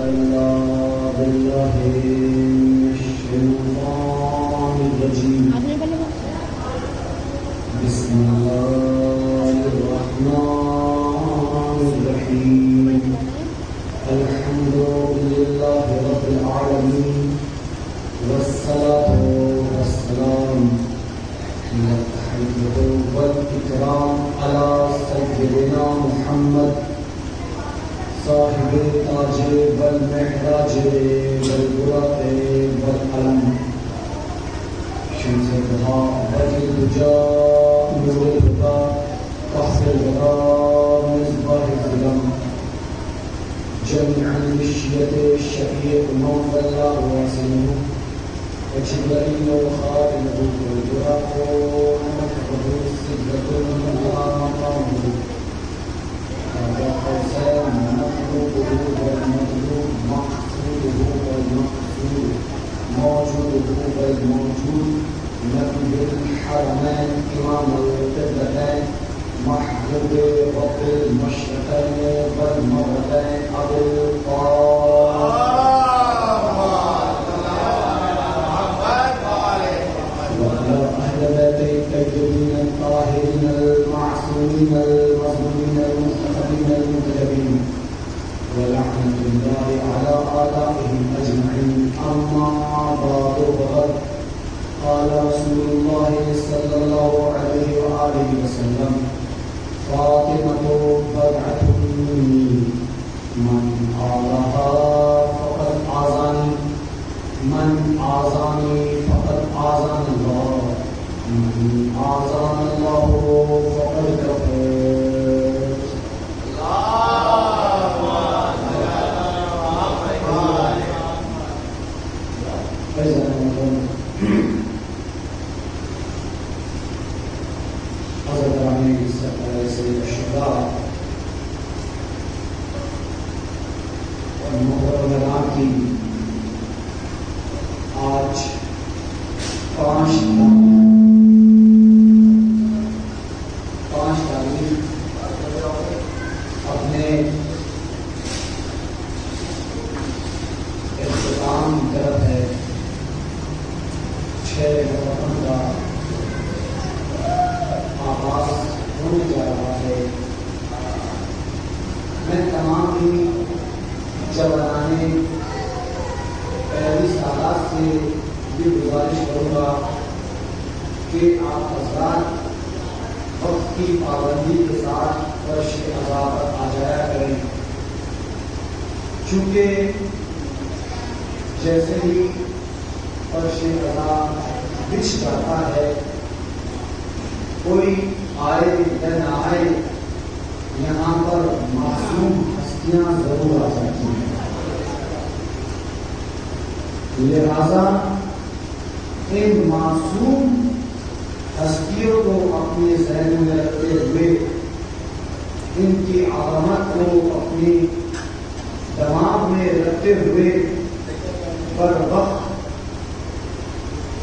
بالله من الشيطان الرجيم بسم الله الرحمن الرحيم الحمد لله رب العالمين والصلاة والسلام التحية والإكرام على سيدنا محمد صاحب التاج والمعراج والبراق والقلم شمس الضحى بدر الدجى نور الهدى قحط الورى مصباح الظلم جميع المشية الشفيق من ظل واسمه وجبريل خاتمه والبراق نفخه السدرة منها مقامه هذا قوسان مطلوبه والمطلوب مقصوده والمقصود موجوده والموجود نبي الحرمين إمام القبلتين محبوب رب المشرقين والمغربين أبو وعلى أهل بيته الطيبين الطاهرين المعصومين المظلومين المنتخبين المنتجبين ولعنة الله على أعدائهم أجمعين أما بعد فقد قال رسول الله صلى الله عليه وآله وسلم فاطمة بضعة مني من آذاها فقد آذاني من آذاني فقد آذاني الله من آذاني الله فقد كفر سید الشہداء اور محترمان کی آج 5 تاریخ اپنے اختتام کی طرف ہے 6 محرم کا آغاز ہونے جا رہا ہے۔ میں تمام ہی جوانان پہلی سالات سے یہ گزارش کروں گا کہ آپ حضرات وقت کی پابندی کے ساتھ فرش ادا پر آ جایا کریں، چونکہ جیسے ہی فرش ادا بچھ جاتا ہے کوئی آئے یا نہ آئے یہاں پر معصوم ہستیاں ضرور آ جاتی ہیں، لہذا ان معصوم ہستیوں کو اپنے ذہن میں رکھتے ہوئے ان کی عظمت کو اپنے دماغ میں رکھتے ہوئے بر وقت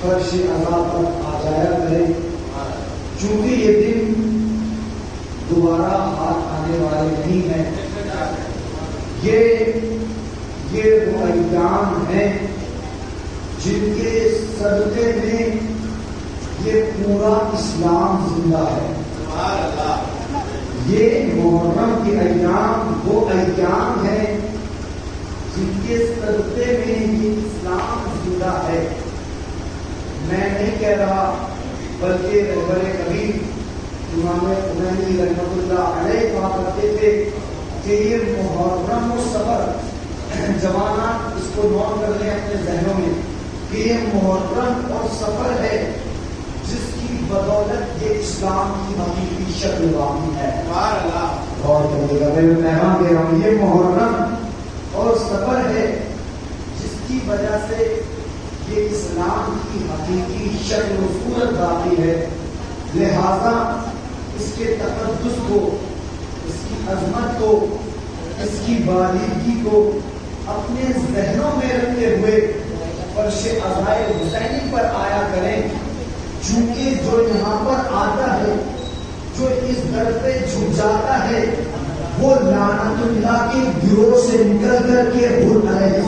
فرش عزا پر آ جایا کریں، چونکہ یہ دن دوبارہ ہاتھ آنے والے نہیں ہیں۔ یہ وہ ایام ہیں جن کے صدقے میں یہ پورا اسلام زندہ ہے۔ یہ محرم کے ایام وہ ایام ہیں جن کے صدقے میں یہ اسلام زندہ ہے۔ میں نہیں کہہ رہا بلکہ رہبر کبیر امام خمینی رحمۃ اللہ علیہ کہا کرتے تھے کہ یہ محرم و صبر، جوانان اس کو نوٹ کر لیں اپنے ذہنوں میں کہ یہ محرم اور صبر ہے جس کی بدولت یہ اسلام کی حقیقی شکل واقعی ہے۔ غور کریے گا، میں پیغام دے رہا ہوں، یہ محرم اور صبر ہے جس کی وجہ سے یہ اسلام کی حقیقی شکل و صورت باقی ہے۔ لہذا اس کے تقدس کو، اس کی عظمت کو، اس کی باریکی کو اپنے ذہنوں میں رکھتے ہوئے فرش عزائے حسینی پر آیا کریں، چونکہ جو یہاں پر آتا ہے، جو اس در پہ جھک جاتا ہے، وہ لعنت اللہ کے گروہ سے نکل کر کے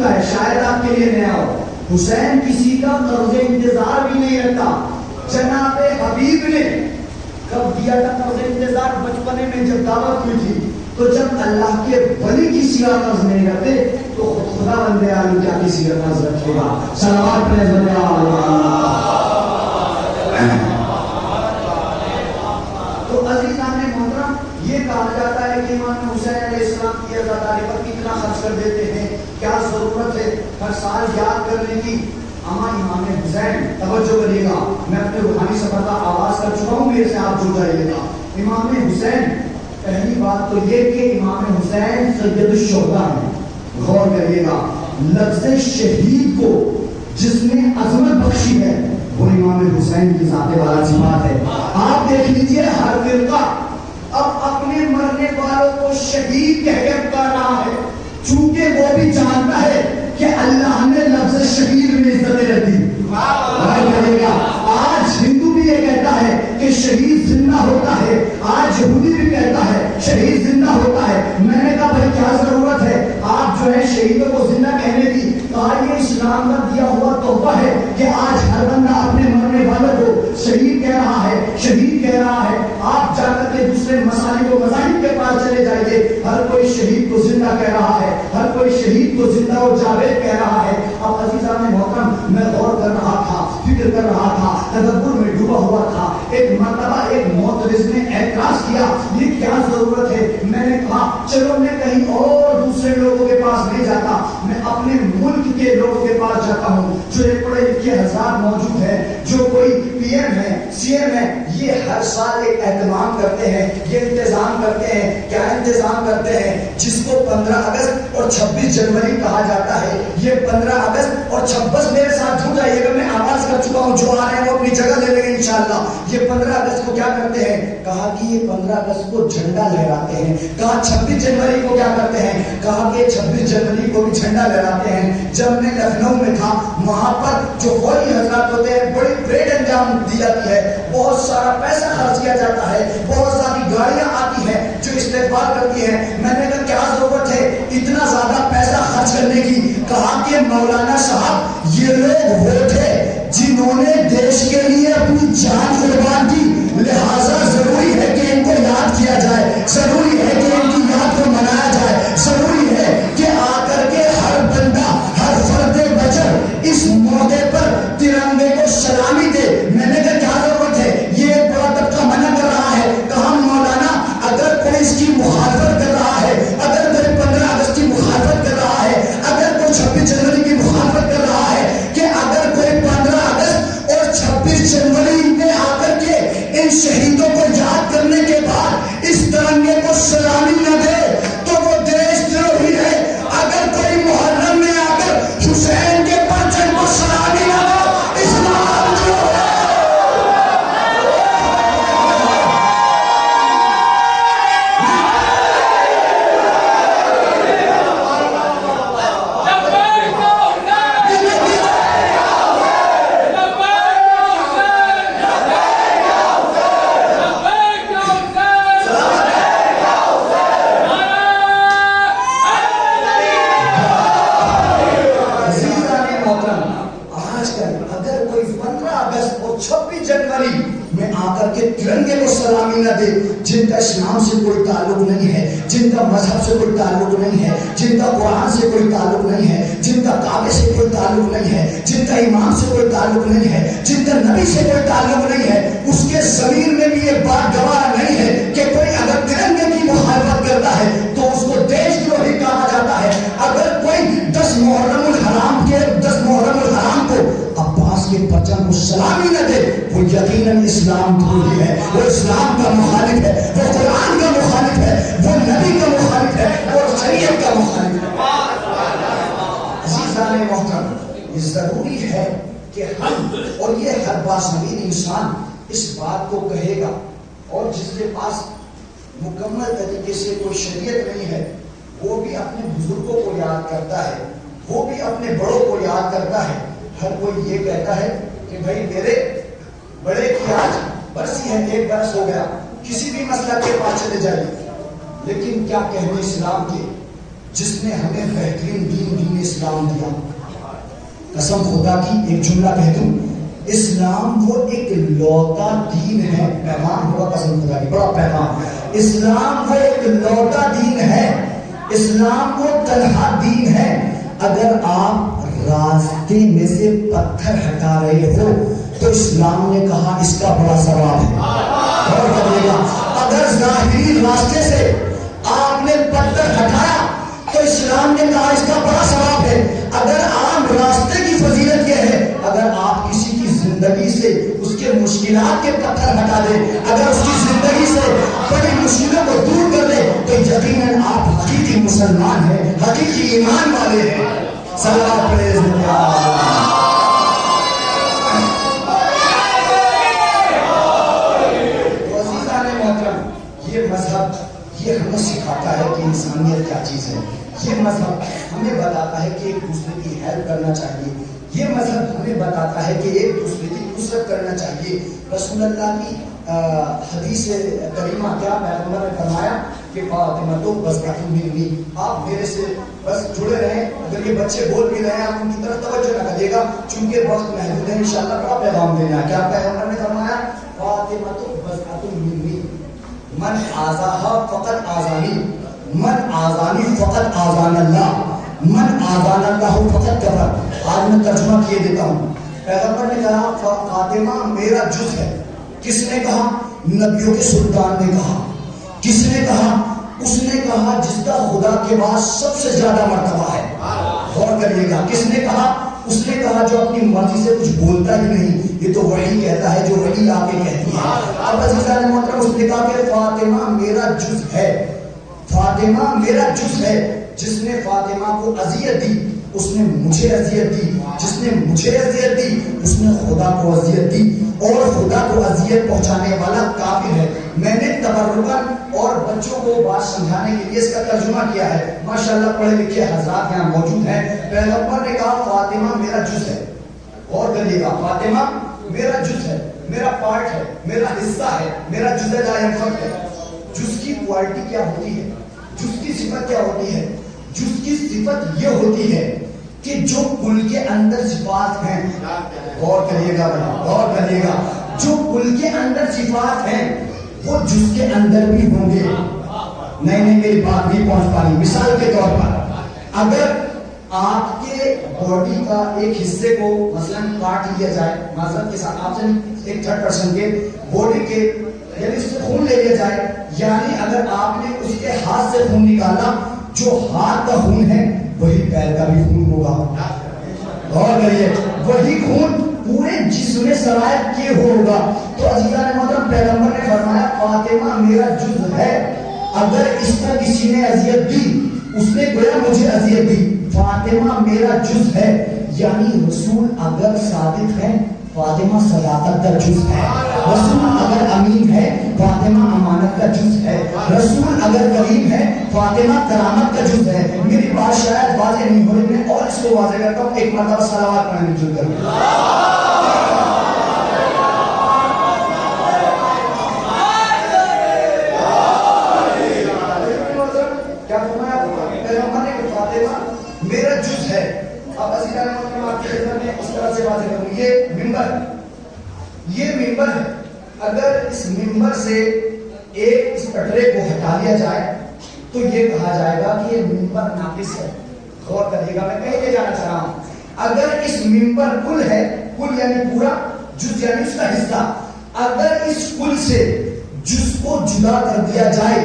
چکا ہے، شاید آپ کے لیے نیا ہو. حسین کسی کا قرض انتظار بھی نہیں رکھتا. جناب حبیب نے کب دیا تھا قرض انتظار؟ بچپنے میں جب دعوت ہوئی تھی. تو جب اللہ کے ولی کسی کا قرض نہیں رکھتے تو خدا بندے عالم کیا کسی کا قرض رکھے گا؟ صلوات پڑھیں بندے تو عزیزان محترم، یہ کہا جاتا ہے کہ امام حسین علیہ السلام کی عزاداری پر کتنا خرچ کر دیتے ہیں، کیا ضرورت ہے ہر سال یاد کرنے کی. اما امام حسین، توجہ کریے گا، میں اپنے روحانی سفر کا آغاز کر چکا ہوں، میرے سے آپ جڑ جائیے گا. امام حسین، پہلی بات تو یہ کہ امام حسین سید الشہداء ہیں. غور کریے گا، لفظ شہید کو جس نے عظمت بخشی ہے وہ امام حسین کی ذات والا صفات ہے. آپ دیکھ لیجئے ہر فرقہ اب اپنے مرنے والوں کو شہید کہہ کے پکار رہا ہے، چونکہ وہ بھی جانتا ہے کہ اللہ نے لفظ شہید میں عزت رکھ دی. آج ہندو بھی یہ کہتا ہے کہ شہید زندہ ہوتا ہے، آج یہودی بھی کہتا ہے شہید زندہ ہوتا ہے. میں نے کہا بھائی کیا ضرورت ہے آپ جو ہے شہیدوں کو زندہ کہنے کی؟ کہا یہ اسلام کا دیا ہوا تحفہ ہے کہ آج ہر بندہ اپنے مرنے والوں کو شہید کہہ رہا ہے، شہید کہہ رہا ہے. آپ جا کر کے دوسرے مسالک و مذاہب کے پاس چلے جائیے، ہر کوئی شہید کو زندہ کہہ رہا ہے، ہر کوئی شہید کو زندہ و جاوید کہہ رہا ہے. اب عزیزان محترم، میں غور کر رہا تھا، فکر کر رہا تھا، تدبر میں ڈوبا ہوا تھا. ایک مرتبہ ایک معترض نے اعتراض کیا، یہ کیا ضرورت ہے؟ میں نے کہا چلو میں کہیں اور دوسرے لوگوں کے پاس نہیں جاتا، میں اپنے ملک کے لوگوں کے پاس جاتا ہوں جو ایک پڑھے لکھے حضرات موجود ہیں، جو کوئی پی ایم ہے، سی ایم ہے. یہ ہر سال ایک اہتمام کرتے ہیں، یہ انتظام کرتے ہیں. کیا انتظام کرتے ہیں؟ جس کو 15 اگست اور 26 جنوری کہا جاتا ہے. یہ 15 اگست اور 26 میرے ساتھ جڑ جائیے گا، میں آغاز کر چکا ہوں، جو آ رہے ہیں وہ اپنی جگہ لے لیں گے انشاءاللہ. یہ 15 اگست کو کیا کرتے ہیں؟ کہا کہ یہ 15 اگست کو جھنڈا لہراتے ہیں. کہا 26 جنوری کو کیا کرتے ہیں؟ کہا کہ 26 جنوری کو بھی جھنڈا لہراتے ہیں. جب میں لکھنؤ میں تھا، وہاں پر جو فوجی حضرات ہوتے ہیں بڑی پریڈ انجام دی جاتی ہے، بہت سارا پیسہ خرچ کیا جاتا ہے، بہت ساری گاڑیاں آتی ہیں جو استقبال کرتی ہیں. میں نے کہا کیا ضرورت ہے اتنا زیادہ پیسہ خرچ کرنے کی؟ کہا کہ مولانا صاحب یہ لوگ وہ تھے جنہوں نے دیش کے لیے اپنی جان قربان کی، لہذا ضروری ہے کہ ان کو یاد کیا جائے، ضروری ہے کہ ان کی یاد کو منایا جائے، ضروری ہے کہ آ کر کے ہر بندہ، ہر فرد بشر اس موقع پر ترنگے کو سلامی دے. میں نے کہا کیا ضرورت ہے؟ یہ ایک بڑا طبقہ منع کر رہا ہے. کہا مولانا اگر کوئی اس کی مخالفت کر رہا ہے، اگر کوئی 15 اگست کی مخالفت کر رہا ہے، اگر کوئی 26 جنوری کی مخالفت کر رہا ہے، کہ اگر کوئی 15 اگست اور 26 جنوری میں آ کر کے ان شہیدوں کو یاد کرنے کے بعد اس ترنگے کو سلامی نہ دے تو وہ دیش دروہی ہے. اگر کوئی محرم میں آ کر حسین کے پرچم کو سلامی نہ دے، اسلام جو ہے ترنگے کو سلامی نہ دے، جن کا اسلام سے کوئی تعلق نہیں ہے، جن کا مذہب سے کوئی تعلق نہیں ہے، جن کا قرآن سے کوئی تعلق نہیں ہے، جن کا کعبے سے کوئی تعلق نہیں ہے، جن کا امام سے کوئی تعلق نہیں ہے، جن کا نبی سے کوئی تعلق نہیں ہے، اس کے ضمیر میں بھی یہ بات گوارا نہیں ہے کہ کوئی اگر ترنگے کی مخالفت کرتا ہے تو اس کو دیش دروہی کہا جاتا ہے. اگر کوئی 10 محرم الحرام کو عباس کے پرچم کو سلامی نہ دے، وہ یقیناً اسلام دروہی ہے، وہ اسلام کا مخالف ہے، وہ قرآن کا مخالف ہے، وہ نبی کا مخالف ہے، وہ شریعت کا مخالف ہے. عزیزان محترم، یہ ضروری ہے کہ ہم اور یہ ہر بازمین انسان اس بات کو کہے گا، اور جس کے پاس مکمل طریقے سے کوئی شریعت نہیں ہے وہ بھی اپنے بزرگوں کو یاد کرتا ہے، وہ بھی اپنے بڑوں کو یاد کرتا ہے. ہر کوئی یہ کہتا ہے کہ بھائی میرے بڑے کی آج برسی ہے، 1 برس ہو گیا، کسی بھی مسئلہ کے پاس چلے جائیے. لیکن کیا کہنے اسلام کے جس نے ہمیں بہترین دین اسلام دیا. قسم خدا کی ایک جملہ کہہ دوں، اسلام وہ ایک لوتا دین ہے. پیغام ہوگا قسم خدا کی، بڑا پیغام. اسلام وہ ایک لوتا دین ہے، اسلام وہ تنہا دین ہے. اگر آپ راستے میں سے پتھر ہٹا رہے ہو تو اسلام نے کہا اس کا بڑا ثواب ہے. اور کریے گا، اگر ظاہری راستے سے آپ نے پتھر ہٹایا تو اسلام نے کہا اس کا بڑا ثواب ہے. اگر عام راستے کی فضیلت یہ ہے، اگر آپ کسی کی زندگی سے اس کے مشکلات کے پتھر ہٹا دیں، اگر اس کی زندگی سے بڑی مشکلوں کو دور کر دیں، تو یقیناً آپ حقیقی مسلمان ہیں، حقیقی ایمان والے ہیں. صلوات پڑھیں اس دنیا. تو عزیزان محترم، یہ مذہب یہ ہمیں سکھاتا ہے کہ انسانیت کیا چیز ہے. یہ مذہب ہمیں بتاتا ہے کہ ایک دوسرے کی ہیلپ کرنا چاہیے. یہ مذہب ہمیں بتاتا ہے کہ ایک دوسرے کی نصرت کرنا چاہیے. رسول اللہ کی حدیث کریمہ کیا پیغمبر نے فرمایا کہ فاطمہ تو بضعۃ منی، آپ میرے سے بس جڑے رہیں. اگر یہ بچے بول بھی رہے ہیں آپ ان کی طرف توجہ نہ کریے گا چونکہ وقت محدود ہے. انشاءاللہ بڑا پیغام دینا ہے. کیا پیغمبر نے فرمایا؟ فاطمہ تو بضعۃ منی، من آزاہا فقط آزانی، من آزانی فقط آزان اللہ، من آزان اللہ فقط کفر. آج میں ترجمہ کیے دیتا ہوں. پیغمبر نے کہا فاطمہ میرا جز ہے. کس نے کہا؟ نبیوں کے سلطان نے کہا. کس نے کہا؟ اس نے کہا جس کا خدا کے بعد سب سے زیادہ مرتبہ ہے. غور کریے گا، کس نے کہا؟ اس نے کہا جو اپنی مرضی سے کچھ بولتا ہی نہیں، یہ تو وحی کہتا ہے جو وحی آ کے کہتی ہے. اب عزیزان محترم، اس نے کہا کہ فاطمہ میرا جز ہے، فاطمہ میرا جز ہے. جس نے فاطمہ کو اذیت دی اس نے مجھے اذیت دی، جس نے مجھے اذیت دی اس نے خدا کو اذیت دی، اور خدا کو اذیت پہنچانے والا کافر ہے. میں نے تبرکاً اور بچوں کو بات سمجھانے کے لیے اس کا ترجمہ کیا ہے. ماشاءاللہ پڑھے لکھے حضرات یہاں موجود ہیں. پیغمبر نے کہا فاطمہ میرا جز ہے. اور کریے گا، فاطمہ میرا جز ہے، میرا پارٹ ہے، میرا حصہ ہے، میرا جز لا ينفك ہے. جز کی کوالٹی کیا ہوتی ہے؟ جز کی صفت کیا ہوتی ہے؟ جز کی صفت یہ ہوتی ہے کہ جو کل کے اندر صفات ہیں، غور کریے گا بھائی، غور کریے گا، جو کل کے اندر صفات ہیں وہ جز کے اندر بھی ہوں گے. نہیں میری بات نہیں پہنچ پا رہی. مثال کے طور پر اگر آپ کے باڈی کا ایک حصے کو مثلا کاٹ لیا جائے، معذرت کے ساتھ آپ سے ایک 3% کے باڈی کے یعنی اس سے خون لے لیا جائے، یعنی اگر آپ نے اس کے ہاتھ سے خون نکالا، جو ہاتھ کا خون ہے وہی پیر کا بھی خون ہوگا. غور کریے، وہی خون پورے جسم میں سرایت کیے ہوگا. تو عزیزان محترم، پیغمبر نے فرمایا فاطمہ میرا جز ہے. اگر اس کو کسی نے اذیت دی، اس نے گویا مجھے اذیت دی. فاطمہ میرا جز ہے، یعنی رسول اگر صادق ہے فاطمہ صداقت کا جز ہے. رسول اگر امین ہے فاطمہ امانت کا جز ہے. رسول اگر کریم ہے فاطمہ کرامت کا جز ہے. میری بات شاید واضح نہیں ہو رہی، میں اور اس کو واضح کرتا ہوں. ایک مرتبہ صلوات پڑھنے جل کر کیا فرمایا پیغمبر نے کہ فاطمہ میرا جز ہے. اب عزیزان محترم، آپ کی خدمت میں اس طرح سے واضح کروں، یہ ممبر ہے. اگر اس ممبر سے ایک اس پٹرے کو ہٹا لیا جائے تو یہ کہا جائے گا کہ یہ ممبر ناقص ہے. غور کریے گا، میں کہیں لے جانا چاہ رہا ہوں. اگر اس ممبر کل ہے، کل یعنی پورا، جز یعنی اس کا حصہ، اگر اس کل سے جز کو جدا کر دیا جائے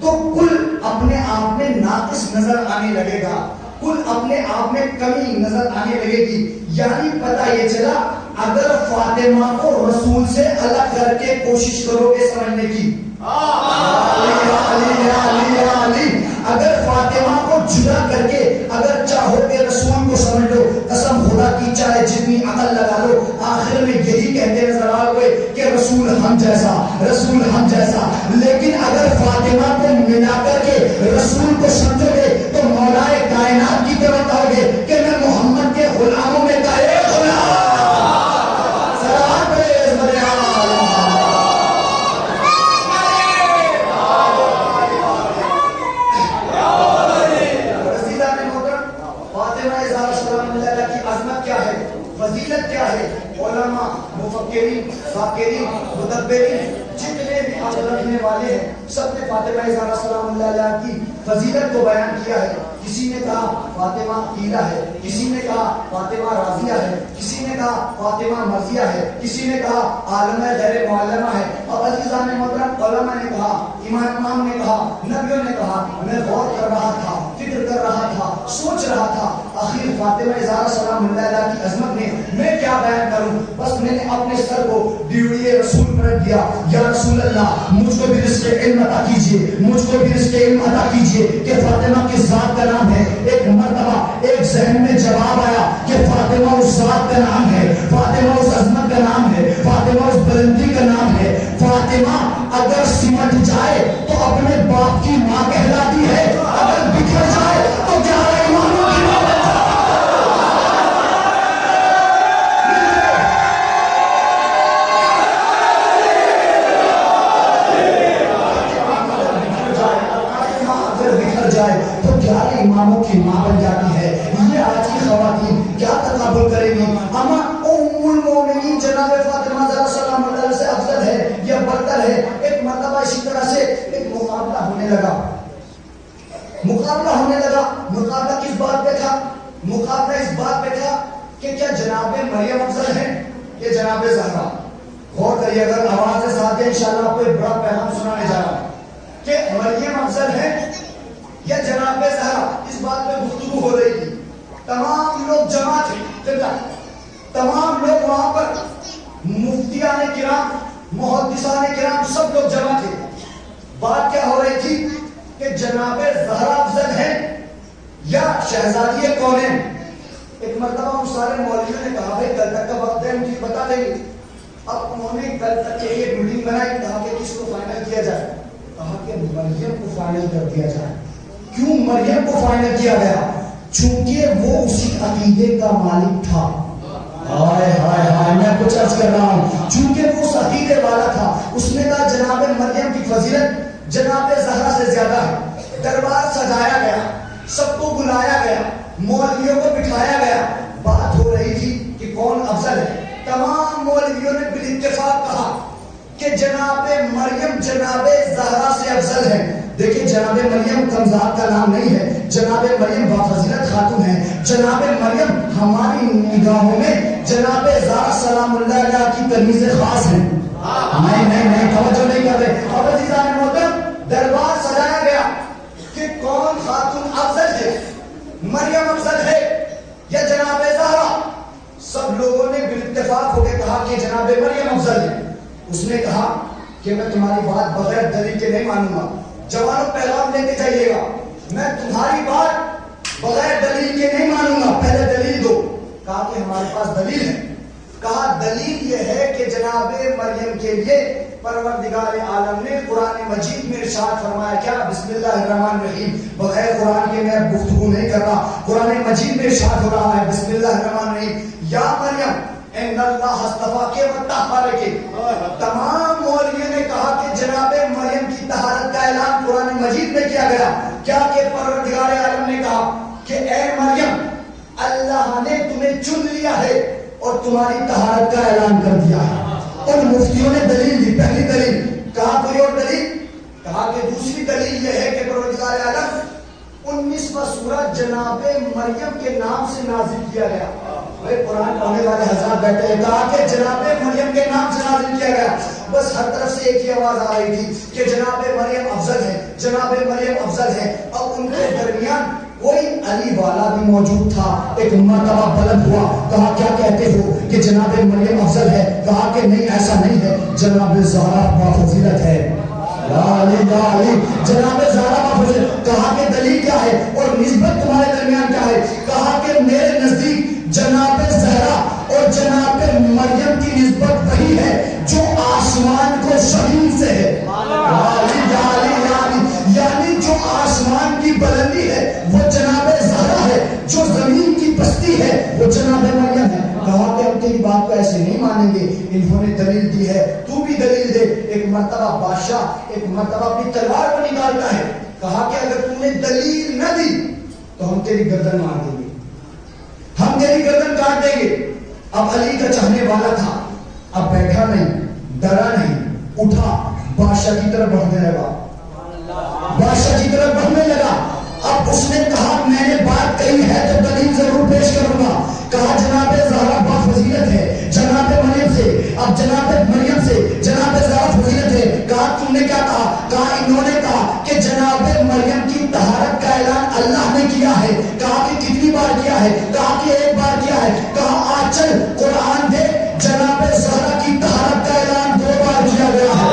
تو کل اپنے آپ میں ناقص نظر آنے لگے گا، کل اپنے آپ میں کمی نظر آنے لگے گی. یعنی پتہ یہ چلا اگر فاطمہ کو رسول سے الگ کر کے کوشش کرو گے سمجھنے کی، اگر فاطمہ کو جدا کر کے اگر چاہو کہ رسول کو سمجھ لو، قسم خدا کی چاہے جتنی عقل لگا لو، آخر میں یہی کہتے نظر آؤ گے کہ رسول ہم جیسا، رسول ہم جیسا. لیکن اگر فاطمہ کو ملا کر کے رسول کو سمجھو گے تو مولائے کائنات کی طرف کہو گے کہ میں محمد کے غلاموں میں کا ایک غلام. لیکن جتنے بھی عقل رکھنے والے ہیں سب نے فاطمہ زہرا سلام اللہ علیہا کی فضیلت کو بیان کیا ہے. کسی نے کہا فاطمہ عقیلہ ہے, کسی نے کہا فاطمہ راضیہ ہے, کسی نے کہا فاطمہ مرضیہ ہے, کسی نے کہا عالمہ غیر معلمہ ہے. اور عزیزان محترم علماء نے کہا, امام نے کہا, نبیوں نے کہا. میں غور کر رہا تھا, فکر کر رہا تھا, سوچ رہا تھا, آخر فاطمہ زہرا سلام اللہ علیہا کی عظمت میں کیا بیان کروں. بس میں نے اپنے سر کو ڈیوڑی رسول پر رکھ دیا. یا رسول اللہ, مجھ کو بھی رزق علم عطا کیجیے, مجھ کو بھی رزق علم عطا کیجیے کہ فاطمہ کس ذات کا نام ہے. ایک مرتبہ ایک ذہن میں جواب آیا کہ فاطمہ اس ذات کا نام ہے, فاطمہ اس عظمت کا نام ہے, فاطمہ اس بلندی کا نام ہے. فاطمہ اگر سمٹ جائے تو اپنے باپ کی ماں کہلاتی ہے, اگر بکھر جائے تو 11 اماموں کی ماں بن جائے. تو 11 اماموں کی ماں بن جاتی ہے. یہ آج کی خواتین کیا تقابل کریں گی؟ اما ام المومنین جناب فاطمہ زہرا سلام اللہ علیہا سے افضل ہے یا برتر ہے؟ ایک مرتبہ اسی طرح سے ایک مقابلہ ہونے لگا. مقابلہ کس بات پہ تھا؟ مقابلہ اس بات پہ تھا کہ کیا جناب مریم افضل ہے یا جناب زہرا؟ غور کریے, اگر آواز کے ساتھ انشاءاللہ آپ کو ایک بڑا پیغام سنانے جا رہا ہوں کہ مریم افضل ہے یا جناب زہرا. اس بات پہ گفتگو ہو رہی تھی. تمام لوگ جمع تھے, تمام لوگ وہاں پر, مفتیان کرام, محدثان کرام, سب لوگ جمع تھے. بات کیا ہو رہی تھی کہ جناب زہرا افضل ہے یا شہزادی کونین. ایک مرتبہ ان سارے مولویوں نے کہا بھائی کل تک کا وقت ہے, مجھے بتا دیں گے. اب انہوں نے کل تک کے لیے میٹنگ بنائی, کہا کہ کس کو فائنل کیا جائے. کہا کہ مریم کو فائنل کر دیا جائے. کیوں مریم کو فائنل کیا گیا؟ چونکہ وہ اسی عقیدے کا مالک تھا. ہائے ہائے ہائے, میں کچھ عرض کر رہا ہوں, چونکہ وہ اس عقیدے والا تھا. اس نے کہا جناب مریم کی فضیلت جناب زہرا سے زیادہ ہے. دربار سجایا گیا, سب کو بلایا گیا, مولویوں کو بٹھایا گیا. بات ہو رہی تھی کہ کون افضل ہے. تمام مولویوں نے بالاتفاق کہا کہ جناب مریم جناب زہرا سے افضل ہے. دیکھیں جناب مریم کمزاد کا نام نہیں ہے, جناب مریم بافضیلت خاتون ہے. جناب مریم ہماری نگاہوں میں جناب زہرا سلام اللہ علیہا کی تمیز خاص ہے. نہیں توجہ نہیں کر رہے. اب عزیزان محترم, دربار سجایا گیا کہ کون خاتون افضل ہے, مریم افضل ہے یا جناب زہرا. سب لوگوں نے بالاتفاق ہو کے کہا کہ جناب مریم افضل ہے. اس نے کہا کہ میں تمہاری بات بغیر دلیل کے نہیں مانوں گا. جوانوں پیغام لیتے جائیے گا, میں تمہاری بات بغیر دلیل کے نہیں مانوں گا, پہلے دلیل دو. کہا کہ ہمارے پاس دلیل ہے. کہا دلیل یہ ہے کہ جناب مریم کے لیے پروردگار عالم نے قرآن مجید میں ارشاد فرمایا. کیا؟ بسم اللہ الرحمن الرحیم. بغیر قرآن کے میں گفتگو نہیں کر رہا, قرآن مجید میں ارشاد ہو رہا ہے بسم اللہ الرحمن الرحیم. یا مریم ان اللہ اصطفیٰ کے وطہر کے. تمام مولویوں نے کہا کہ جناب مریم کی طہارت کا اعلان قرآن مجید میں کیا گیا. کیا کہ پروردگار عالم نے کہا کہ اے مریم اللہ نے تمہیں چن لیا ہے اور تمہاری طہارت کا اعلان کر دیا ہے. اور مفتیوں نے دلیل دی. پہلی دلیل کہا کوئی اور دلیل, کہا کہ دوسری دلیل یہ ہے کہ پروردگار عالم 19واں سورہ جناب مریم کے نام سے نازل کیا گیا. قرآن پڑھنے والے حضرات بیٹھے ہیں, کہا کہ جناب مریم کے نام سے نازل کیا گیا. بس ہر طرف سے ایک ہی آواز آ رہی تھی کہ جناب مریم افضل ہے, جناب مریم افضل ہے. اب ان کے درمیان کوئی علی والا بھی موجود تھا. ایک مرتبہ بلند ہوا, کہا کیا کہتے ہو کہ جناب مریم افضل ہے؟ کہا کہ نہیں ایسا نہیں ہے, جناب زہرا بافضیلت ہے. جناب زہرا بافضیلت. کہا کہ دلیل کیا ہے اور نسبت تمہارے درمیان کیا ہے؟ کہا کہ میرے نزدیک جناب زہرا اور جناب مریم کی نسبت وہی ہے جو آسمان کو زمین سے ہے. یعنی جو آسمان کی بلندی ہے وہ جناب زہرا ہے, جو زمین کی پستی ہے وہ جناب مریم ہے. کہا کہ ہم تیری بات کو ایسے نہیں مانیں گے. انہوں نے دلیل دی ہے, تو بھی دلیل دے. ایک مرتبہ بادشاہ ایک مرتبہ اپنی تلوار کو نکالتا ہے. کہا کہ اگر تم نے دلیل نہ دی تو ہم تیری گردن مار دیں گے, ہم تیری گردن کاٹ دیں گے. اب علی کا چاہنے والا تھا, اب بیٹھا نہیں, ڈرا نہیں, اٹھا بادشاہ کی طرف بڑھنے لگا، بادشاہ کی طرف بڑھنے لگا۔ اب اس نے کہا میں نے بات کہی ہے تو دلیل ضرور پیش کروں گا۔ کہا جناب زہرا بافضیلت ہے جناب مریم سے، اب جناب مریم سے جناب زہرا فضیلت ہے۔ کہا تم نے کیا کہا؟ کہا انہوں نے کہا کہ جناب مریم کی طہارت کا اعلان اللہ نے کیا ہے۔ کہا کہ کتنی بار کیا ہے؟ کہا کہ ایک بار کیا ہے۔ کہا آج چل قرآن دے، جناب زہرا کی طہارت کا اعلان 2 بار کیا گیا ہے۔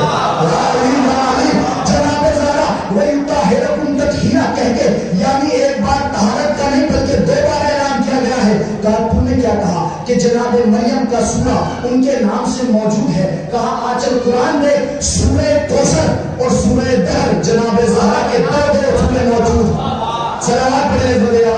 جناب زہرا وہی طاہرکم تطہیرا کہہ کے، یعنی ایک بار طہارت کا نہیں بلکہ 2 بار اعلان کیا گیا ہے۔ کہا تم نے کیا کہا؟ کہ جناب مریم کا سورہ ان کے نام سے موجود ہے۔ کہا آچل قرآن میں سورہ کوثر اور سورہ دہر جناب زہرا کے 2 سورے موجود ہیں۔ صلوات پڑھیں بلیا۔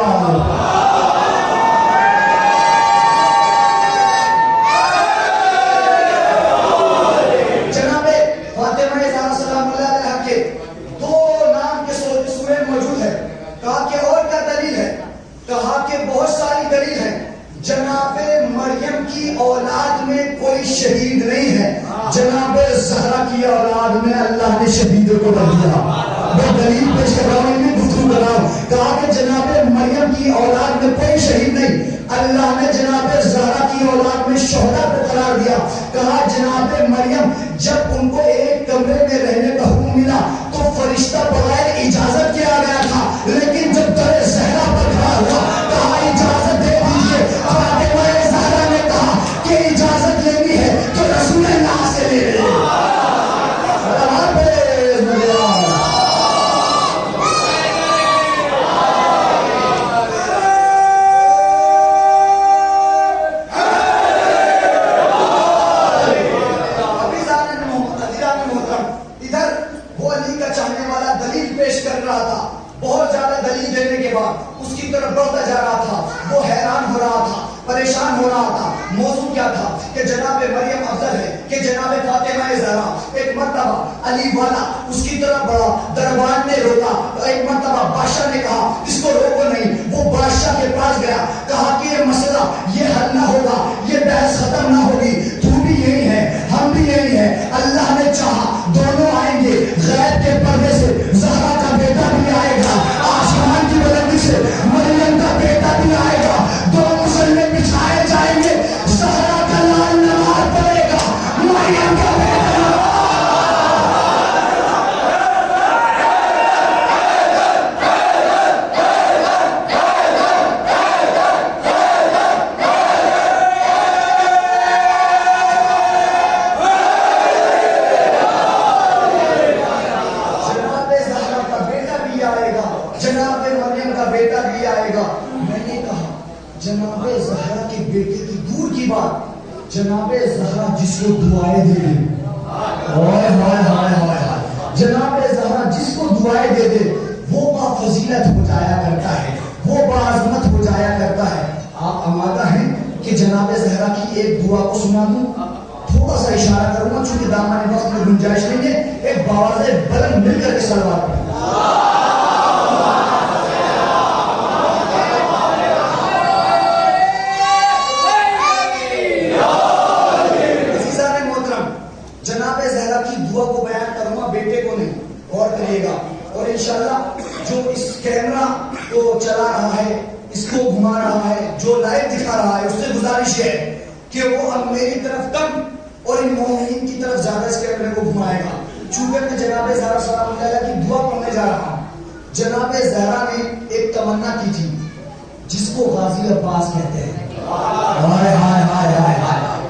جناب مریم کی اولاد میں کوئی شہید نہیں ہے، جناب زہرا کی اولاد میں اللہ نے شہیدوں کو رکھ دیا۔ میں دلیل پیش کر رہا ہوں، گفتگو کر رہا ہوں۔ کہا کہ جناب مریم کی اولاد میں کوئی شہید نہیں، اللہ نے جناب زہرا کی اولاد میں شہداء کو قرار دیا۔ کہا جناب مریم جب ان کو ایک کمرے میں رہنے کا حکم ملا تو فرشتہ بغیر اجازت کے آ گیا تھا، لیکن جب در زہرا پر کھڑا ہوا کہا اجازت دے دیجیے۔ فاطمہ زہرا نے کہا کہ اجازت لینی ہے تو رسول اللہ سے لے لے۔ بہت زیادہ دلیل دینے کے بعد اس کی طرف بڑھتا جا رہا تھا، وہ حیران ہو رہا تھا، پریشان ہو رہا تھا۔ موضوع کیا تھا کہ جناب مریم افضل ہے کہ جناب فاطمہ زہرا۔ ایک مرتبہ علی والا اس کی طرف بڑھا، دربان نے روکا۔ ایک مرتبہ بادشاہ نے کہا اس کو روکو نہیں، وہ بادشاہ کے پاس گیا، کہا کہ یہ مسئلہ یہ حل نہ ہوگا، یہ بحث ختم نہ ہوگی، تو بھی یہی ہے ہم بھی یہی ہے، اللہ نے چاہا دونوں آئیں گے، غیب کے پردے سے زہرا کا بیٹا بھی آئے گا، آسمان کی بلندی سے مریم کا بیٹا بھی آئے گا، دو مسلے بچھائے جائیں گے، زہرا کا لال نماز پڑے گا، مریم کا بیٹا جناب زہرا جس کو دعائیں دے دے، جناب زہرا جس کو دعائیں دے دے وہ بافضیلت ہو جایا کرتا ہے، وہ باعظمت ہو جایا کرتا ہے۔ آپ آمادہ ہیں کہ جناب زہرا کی ایک دعا کو سنا دوں؟ تھوڑا سا اشارہ کروں گا چونکہ دامن وقت میں گنجائش نہیں ہے، ایک باواز بلند مل کر کے صلوات پڑھیں۔ دعا کو بیان کروں گا، بیٹے کو نہیں، غور کریے گا۔ اور انشاءاللہ جو اس کیمرہ کو چلا رہا ہے، اس کو گھما رہا ہے، جو لائیو دکھا رہا ہے، اس سے گزارش ہے کہ وہ اب میری طرف کم اور ان مومنین کی طرف زیادہ اس کیمرے کو گھمائے گا۔ چونکہ میں جناب زہرا سلام اللہ علیہ کی دعا پڑھنے جا رہا ہوں۔ جناب زہرا نے ایک تمنا کی تھی جس کو غازی عباس کہتے ہیں۔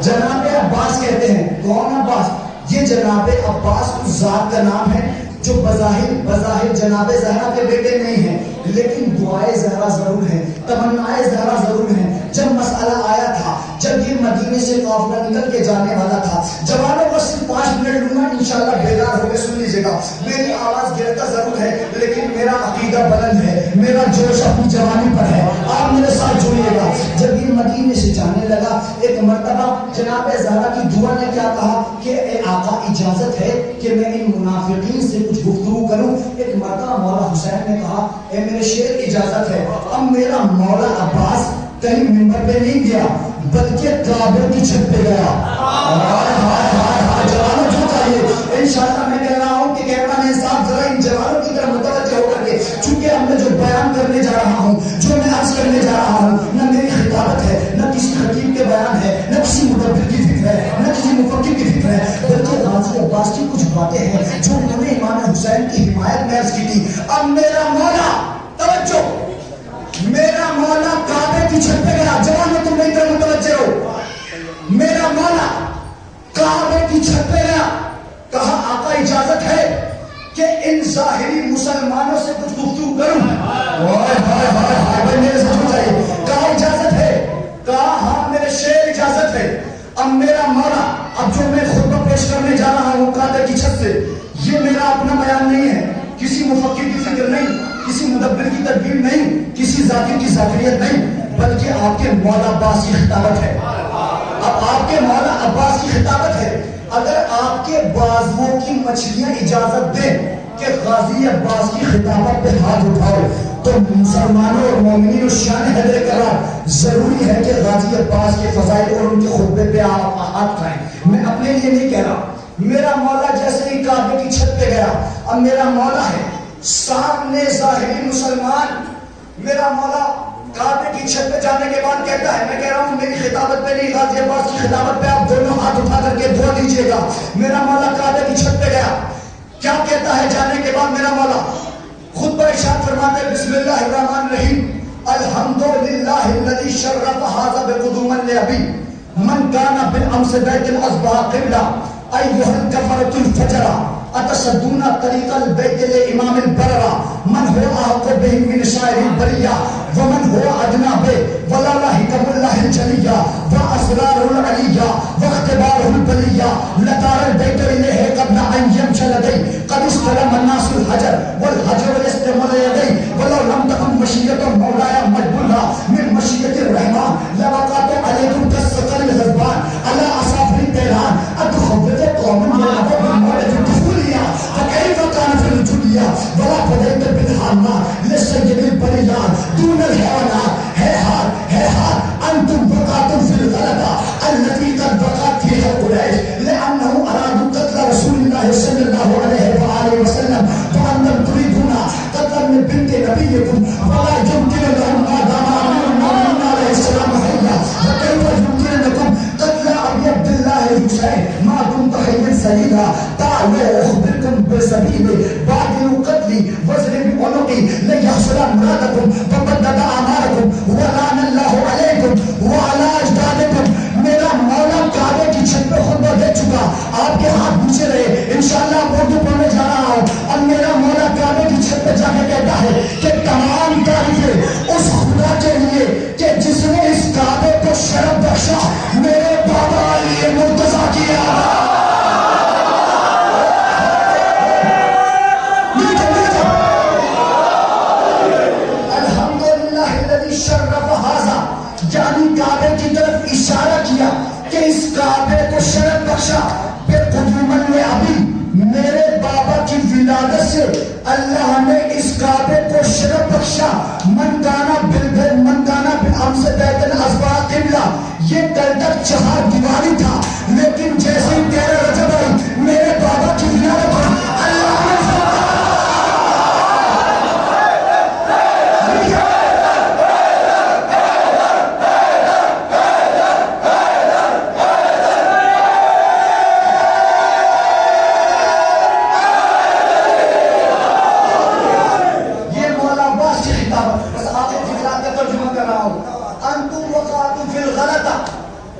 جناب عباس کہتے ہیں، کون عباس؟ یہ جناب عباس اس ذات کا نام ہے جو بظاہر جناب زہرا کے بیٹے نہیں ہیں، لیکن دعائے زہرا ضرور ہیں، تمنائے زہرا ضرور ہیں۔ جب مسئلہ آیا تھا، جب یہ مدینے سے قافلہ نکل کے جانے والا تھا، جوانوں کو صرف 5 منٹ لوں گا، انشاءاللہ بیدار ہو کے سن لیجیے گا۔ میری آواز گرتا ضرور ہے لیکن میرا عقیدہ بلند ہے، میرا جوش اپنی جوانی پر ہے، آپ میرے ساتھ جڑیے گا۔ جب یہ مدینے سے جانے لگا، ایک مرتبہ جناب زہرا کی دعا نے کیا کہا کہ اے آقا اجازت ہے کہ میں ان منافقین سے کچھ گفتگو کروں۔ ایک مرتبہ مولا حسین نے کہا اے میرے شیر اجازت ہے۔ اب میرا مولا عباس کہیں منبر پہ نہیں گیا بلکہ کعبے کی چھت پہ گیا۔ جوانوں جو چاہیے. انشاءاللہ میں کہہ رہا ہوں کہ کیمرہ مین صاحب ذرا ان جوانوں کی طرف متوجہ ہو کر کے, چونکہ اب میں جو بیان کرنے جا رہا ہوں, جو میں عرض کرنے جا رہا ہوں, نہ میری خطابت ہے, نہ کسی خطیب کے بیان ہے, نہ کسی مدبر کی فکر ہے, نہ کسی مفکر کی فکر ہے, بلکہ غازی عباس کی کچھ باتیں ہیں جو انہوں نے امام حسین کی حمایت میں عرض کی تھی. اب میرا مولا, توجہ, میرا مولا کعبے کی چھت پہ گیا. جوانوں تم میری طرف متوجہ ہو. میرا مولا کعبے کی چھت پہ گیا, کہا آقا اجازت ہے کہ ان ظاہری مسلمانوں سے کچھ گفتگو کروں. بھائی میرے سے سمجھ آئیے. کہا اجازت ہے, کہا ہاں میرے شیر اجازت ہے. اب میرا مولا, اب جو میں خطبہ پیش کرنے جا رہا ہوں کعبے کی چھت سے, یہ میرا اپنا بیان نہیں ہے, کسی مفکر کی فکر نہیں, کسی مدبر کی تدبیر نہیں, کسی ذاکر کی ذاکریت نہیں, بلکہ آپ کے مولا عباس کی خطابت ہے. اب آپ کے مولا عباس کی خطابت ہے. اگر آپ کے بازوؤں کی مچھلیاں اجازت دیں کہ غازی عباس کی خطابت پہ ہاتھ اٹھاؤ, تو مسلمانوں اور مومنین شان حیدر کرام ضروری ہے کہ غازی عباس کے فضائل اور ان کے خطبے پہ آپ ہاتھ اٹھائیں. میں اپنے لیے نہیں کہہ رہا. میرا مولا جیسے ہی کعبے کی چھت پہ گیا, اب میرا مولا ہے سامنے ظاہری مسلمان. میرا مولا کعبے کی چھت پہ جانے کے بعد کہتا ہے, میں کہہ رہا ہوں میری خطابت پہ نہیں, غازی عباس کی خطابت پہ آپ دونوں ہاتھ اٹھا کر کے دعا دیجیے گا. میرا مولا کعبے کی چھت پہ گیا, کیا کہتا ہے جانے کے بعد میرا مولا؟ خطبہ ارشاد فرماتے ہیں بسم اللہ الرحمن الرحیم, الحمدللہ الذی شرف ھذا بقدوم لابی من کان بالامس بیت الاصبح قبلہ ایھا الکفرۃ الفجر اتصدون طریق البیت لامام البررہ من هو احق به من سائر البریہ ومن هو ادنى به ولا حکم اللہ الجلیہ واسرار العلیہ واختبار البلیہ لطار البیت الیہ قبل ان یمشی لدی قد استلم الناس الحجر والحجر يستلم يدی ولو لم تكن مشیۃ مولایا مجبورہ من مشیۃ الرحمن لوقعت علیکم کالثقل الغضبان علی اصافر الطیران اتخوف قوما يلعبون بالموت الطفولية فكيف كان في الجلية ولا فديت بالحامة للسيد البريان دون الحيوانات هيهات أنتم وقعتم في الغلطة التي قد وقعت فيها قريش لأنه أرادوا قتل رسول الله صلى الله عليه وآله وسلم وأنتم تريدون قتل من بنت نبيكم ولا يمكن لهم ما دام أمير المؤمنين عليه السلام حيا وكيف يمكن لكم قتل أبي عبد الله الحسين ما كنت حيا سليلا تعالوا أخبركم بسبيل بعد قتلي واضرب عنقي ليحصل مرادكم فبدد أعمالكم ولعن الله عليكم وعلى أجدادكم. میرا مولا کعبے کی چھت پہ خطبہ دے چکا, آپ کے ہاتھ پیچھے رہے, انشاءاللہ آپ اردو پڑھنے جا رہا ہوں. اب میرا مولا کعبے کی چھت پہ جا کے کہتا ہے کہ تمام تعریفیں اس خدا کے لیے کہ جس نے اس کعبے کو شرف بخشا, میرے بابا علی مرتضیٰ کیا. یعنی کعبے کی طرف اشارہ کیا کہ اس کعبے کو شرف بخشا بے قدومن ابھی, میرے بابا کی ولادت سے اللہ نے اس کعبے کو شرف بخشا. من کانا بالامس بیت الاصبح قبلہ, یہ کل تک چہار دیواری تھا, لیکن جیسے ہی 13 رجب آئی میرے بابا کی ولادت پر اللہ نے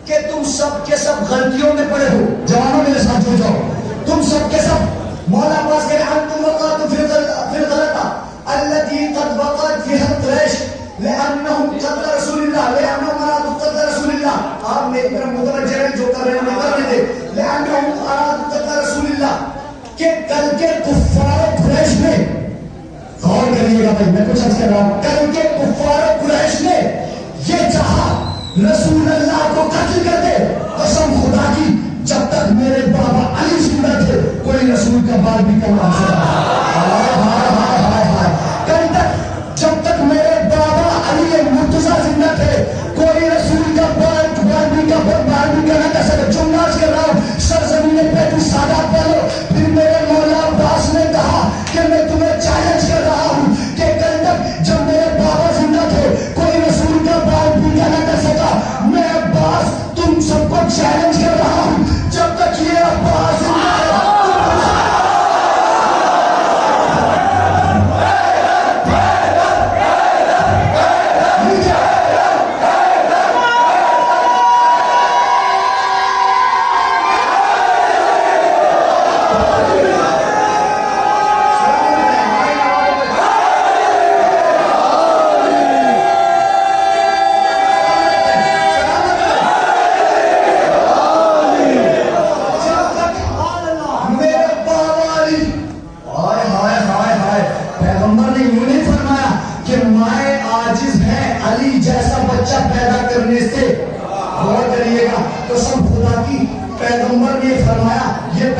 کہ تم سب کے سب غلطیوں میں پڑے ہو. جوانوں میرے ساتھ ہو جاؤ, تم سب کے سب مولا عباس کہہ رہے انتم وقعتم فی الغلطہ التي قد وقعت فيها قریش لانهم قتل رسول اللہ لانهم ارادوا قتل رسول اللہ. آپ میری طرف متوجہ رہیں, جو کر رہے ہیں کرنے دیں. لانهم ارادوا قتل رسول اللہ, کہ کل کے کفار قریش نے, غور کریے گا بھائی میں کچھ عرض کر رہا ہوں, کل کے کفار قریش نے یہ چاہا رسول اللہ کو قتل کر دے. قسم خدا کی جب تک میرے بابا علی زندہ تھے کوئی رسول کا بال بھی کم آ کل تک جب تک میرے بابا علی مرتضیٰ زندہ تھے کوئی رسول کا بال بھی نہ کر سکے. جو ناز کر رہا ہوں سرزمین پہ تو سادات پہلو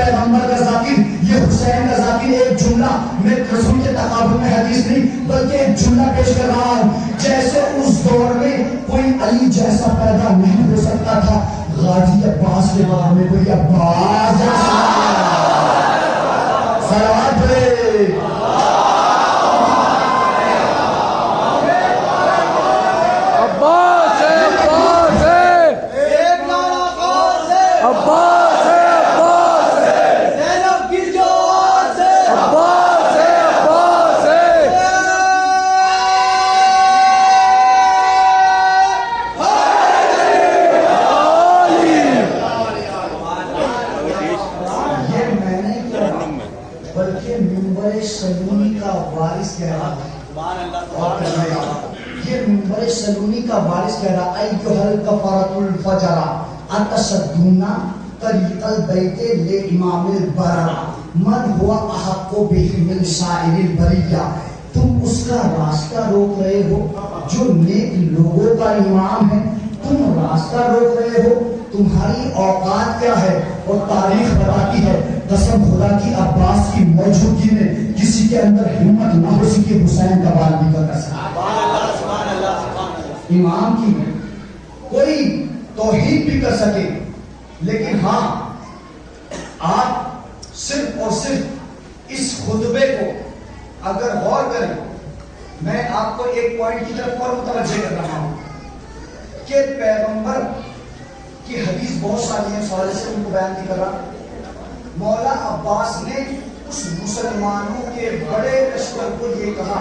پیغمبر کا ذاکر، یہ حسین کا ذاکر. ایک جملہ میں رسول کے تقابل میں حدیث نہیں بلکہ ایک جملہ پیش کر رہا ہوں. جیسے اس دور میں کوئی علی جیسا پیدا نہیں ہو سکتا تھا، غازی عباس کے بعد میں کوئی عباس جیسا. صلوات پڑھے. یہ منبر سلونی کا وارث کہہ رہا ایھا الکفرۃ الفجر اتشدون طریق البیت لامام البرر من هو احق به من سائر البریہ. تم اس کا راستہ روک رہے ہو جو نیک لوگوں کا امام ہے. تم راستہ روک رہے ہو. تمہاری اوقات کیا ہے اور تاریخ بتاتی ہے قسم خدا کی عباس کی موجودگی میں کسی کے اندر ہمت نہ ہو سکی حسین کا بالبی کا کسا. امام کی کوئی توحید بھی کر سکے لیکن ہاں آپ صرف اور صرف اس خطبے کو اگر غور کریں، میں آپ کو ایک پوائنٹ کی طرف اور متوجہ کر رہا ہوں کہ پیغمبر کی حدیث بہت ساری ہیں، سوال سے ان کو بیان نہیں کر رہا. مولا عباس نے اس مسلمانوں کے بڑے لشکر کو یہ کہا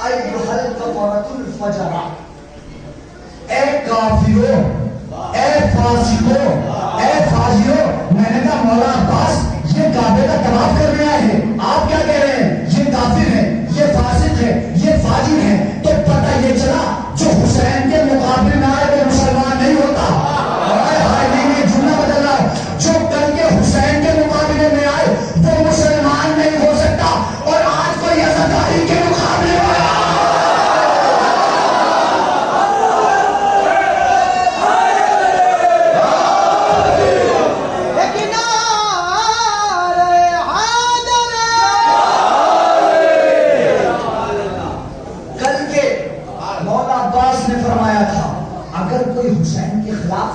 ایھا الکفرۃ الفجر، اے کافرو، اے فاسقو، اے فاجرو. میں نے کہا مولا عباس یہ کعبے کا طواف کرنے آئے ہیں، آپ کیا کہہ رہے ہیں یہ کافر ہے، یہ فاسق ہے، یہ فاجر ہے. تو پتہ یہ چلا جو حسین کے مقابلے میں آئے وہ مسلمان نہیں ہوتا. جملہ بدل رہا ہے، جو کل کے حسین کے مقابلے میں آئے وہ مسلمان نہیں ہو سکتا. اور آج کوئی عزاداری کے مقابلے میں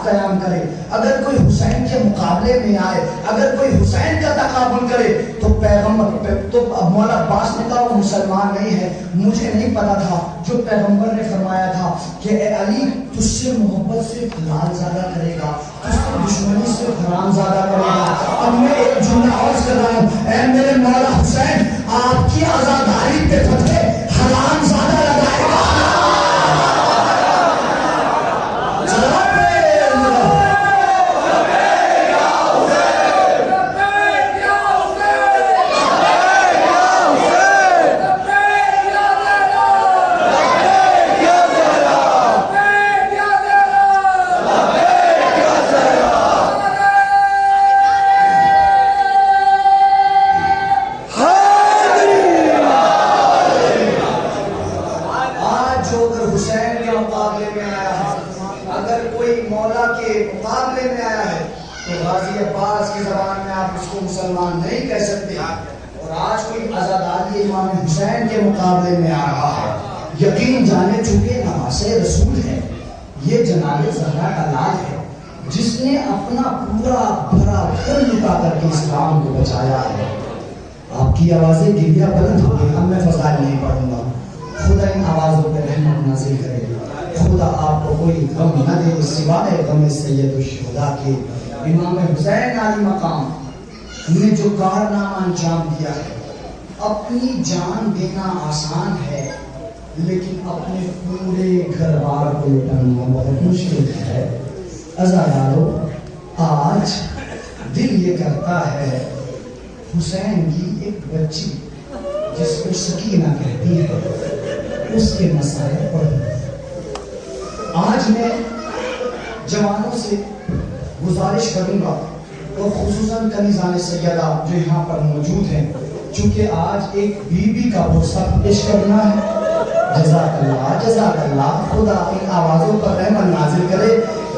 قیام کرے، اگر کوئی حسین کے مقابلے میں آئے، اگر کوئی حسین کا تقابل کرے تو پیغمبر تو مولا عباس نے کہا وہ مسلمان نہیں ہے. مجھے نہیں پتا تھا جو پیغمبر نے فرمایا تھا کہ اے علی تجھ سے محبت صرف حلال زادہ کرے گا، تجھ سے دشمنی صرف حرام زادہ کرے گا. اب میں ایک جملہ اور کر رہا ہوں، اے میرے مولا حسین آپ کی عزاداری پہ فتح حرام زادہ لگائے گا. مسلمان نہیں کہہ سکتے. اور آج کوئی عزاداری امام حسین کے مقابلے میں آ رہا ہے. یقین جانے چکے نواسہ رسول ہے، یہ جناب زہرا کا لال ہے جس نے اپنا پورا بھرا گھر لٹا کر کے اسلام کو بچایا ہے. آپ کی آوازیں گریہ بلند ہو گئی، اب میں فضائل نہیں پڑھوں گا. خدا ان آوازوں پہ رحمت نازل کرے، خدا آپ کو کوئی غم نہ دے سوائے غم سید الشہداء کے. امام حسین علی مقام نے جو کارنامہ انجام دیا ہے، اپنی جان دینا آسان ہے لیکن اپنے پورے گھر بار کو لٹانا بہت مشکل ہے. عزادارو، آج دل یہ کرتا ہے حسین کی ایک بچی جس کو سکینہ کہتی ہے اس کے مسائل پڑھوں. آج میں جوانوں سے گزارش کروں گا اور خصوصاً کنیزان سیدہ جو یہاں پر موجود ہیں، چونکہ آج ایک بی بی کا بوسہ پیش کرنا ہے. جزاک اللہ، جزاک اللہ. خدا ان آوازوں پر رحمت نازل کرے.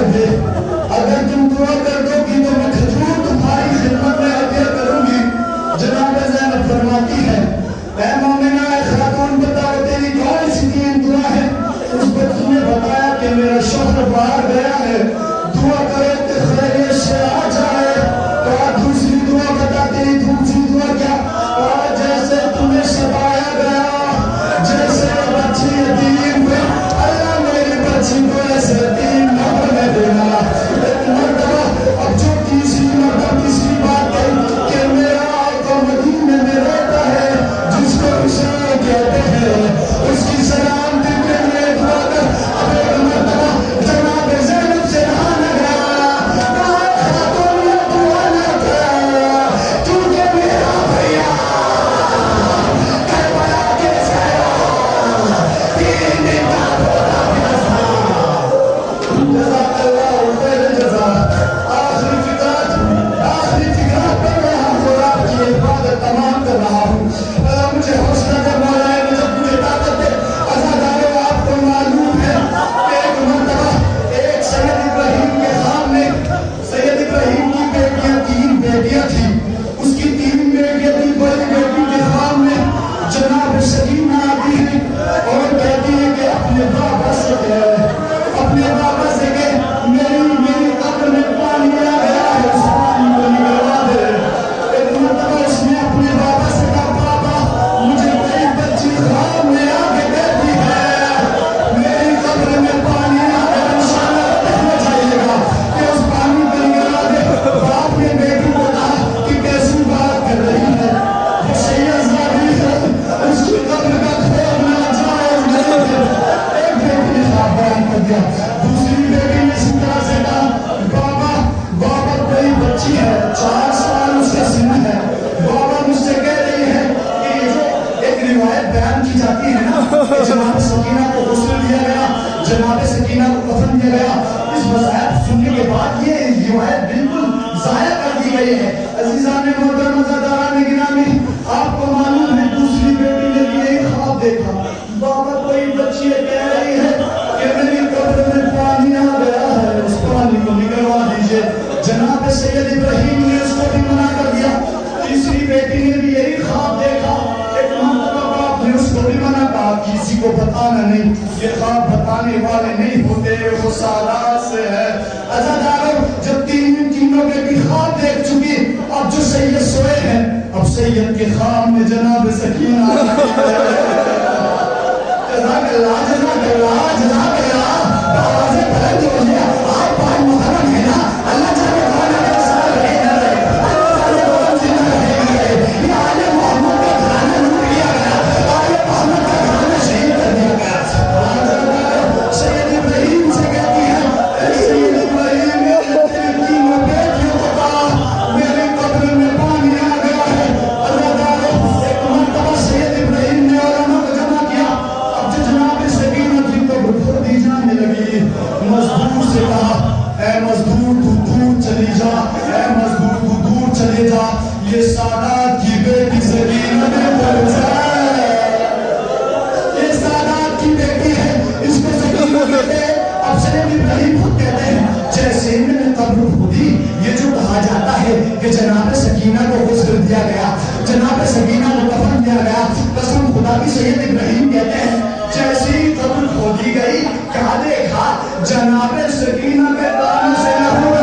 کر دے. اگر تم دعا کر دو گی تو میں کھجور تمہاری خدمت میں عطیہ کروں گی. جناب زینب فرماتی ہے اے مومنہ اے خاتون بتاؤ تیری کون سی 3 دعا ہے؟ اس بچی نے بتایا کہ میرا شوہر باہر گیا ہے, دعا کرو کہ خیریت سے آ جائے. کہا دوسری دعا بتا, تیری دوسری دعا کیا؟ کہا جیسے تمہیں سبایا گیا, جیسے بچی یتیم ہوئی, اللہ میری بچی کو ایسے یتیم نہ ہونے دینا. ایک مرتبہ اب جو تیسری بات کہی کہ میرا آقا مدینے میں رہتا ہے جس کو اشارہ کہتے ہیں, اس کی سلامتی کے لیے دعا کر. اب ایک مرتبہ جناب زینب سے رہا نہ گیا, کہا خاتون یہ دعا نہ کر کیونکہ میرا بھیا کربلا کے سیروں 3 دن کا روزہ بھی تھا. جزاک اللہ خیر الجزا. آخری فکرات پر میں ہم اور آپ کی عبادت تمام کر رہا ہوں. مجھے حوصلہ کر مولا ہے, مجھے مجھے طاقت دے. عزادارو آپ کو معلوم ہے کہ ایک مرتبہ ایک سید ابراہیم کے خان میں, سید ابراہیم کی بیٹیاں 3 بیٹیاں تھیں. اس کی 3 بیٹیاں تھیں. بڑی بیٹی کے خان میں جناب سکینہ آتی ہے اور کہتی ہے کہ اپنے بابا سے کہ میری قبر میں پانی آ گیا ہے, اس پانی کو نکلوا دے. ایک مرتبہ اس نے اپنے بابا سے کہا بابا مجھے میری بچی خواب میں آ کے کہتی ہے میری قبر میں پانی آ گیا, انشاءاللہ کہنا چاہیے گا کہ اس پانی کو نکلوا دے. باپ نے بیٹی کو کہا کہ کیسی بات کر رہی ہے, وہ سید زادی ہے, اس کی قبر کا کھودنا جائز نہیں ہے. ایک بیٹی نے خواب بیان کر دیا. دوسری بیٹی نے اسی طرح سے کہا بابا کوئی بچی ہے, 4 سال اس کا سن ہے, بابا مجھ سے کہہ رہی ہے کہ یہ جو ایک روایت بیان کی جاتی ہے نا کہ جناب سکینہ کو غسل دیا گیا, جناب سکینہ کو کفن دیا گیا, اس وضاحت سننے کے بعد یہ روایت بالکل ضائع کر دی گئی ہے. عزیزان محترم عزاداران گرامی, آپ کو معلوم ہے دوسری بیٹی نے بھی یہی خواب دیکھا. بابا کوئی بچی کہہ رہی ہے کہ میری قبر میں پانی آ گیا ہے, اس پانی کو نکلوا دیجئے. جناب سید ابراہیم نے اس کو بھی منع کر دیا. تیسری بیٹی نے بھی یہی خواب دیکھا. ایک مرتبہ باپ نے اس کو بھی منع کہا کسی کو بتانا نہیں, یہ خواب بتانے والے نہیں ہوتے, وہ سالات سے ہے. عزادارو جب تینوں کے بھی خواب دیکھ چکی, اب جو سید سوئے ہیں, اب سید کے خواب میں جناب سکینہ جزاک اللہ جزاک اللہ جزاک اللہ. آوازیں بلند ہو جائے, آج 5 محرم ہے نا, اللہ جانے والا کے ساتھ رہے نہ رہے, اللہ جانے والا زندہ رہے نہ رہے. یہ آل محمد کا گھرانا لوٹ لیا گیا, آل محمد کا گھرانا شہید کر دیا گیا. سید ابراہیم سے کہتی ہے سید ابراہیم تیری 3 بیٹیوں کو کہا میری قبر میں پانی آ گیا ہے. ایک مرتبہ سید ابراہیم نے علماء کو جمع کیا. اب جو جناب سکینہ تھی تو بھر دی جانے لگی. مزدور سے کہا اے مزدور تو دور چلی جا, اے مزدور تو دور چلے جا, یہ سادات کی بیٹی سکینہ نے پہنچا ہے, یہ سادات کی بیٹی ہے, اس کو سکینہ کہتے ہیں. اب سید ابراہیم خود کہتے ہیں جیسے میں نے قبر کھودی, یہ جو کہا جاتا ہے کہ جناب سکینہ کو غسل دیا گیا, جناب سکینہ کو کفن دیا گیا, قسم خدا کی سید ابراہیم کہتے ہیں جیسی قبر کھودی گئی, کہا دیکھا جناب سکینہ کے دانے سے لہو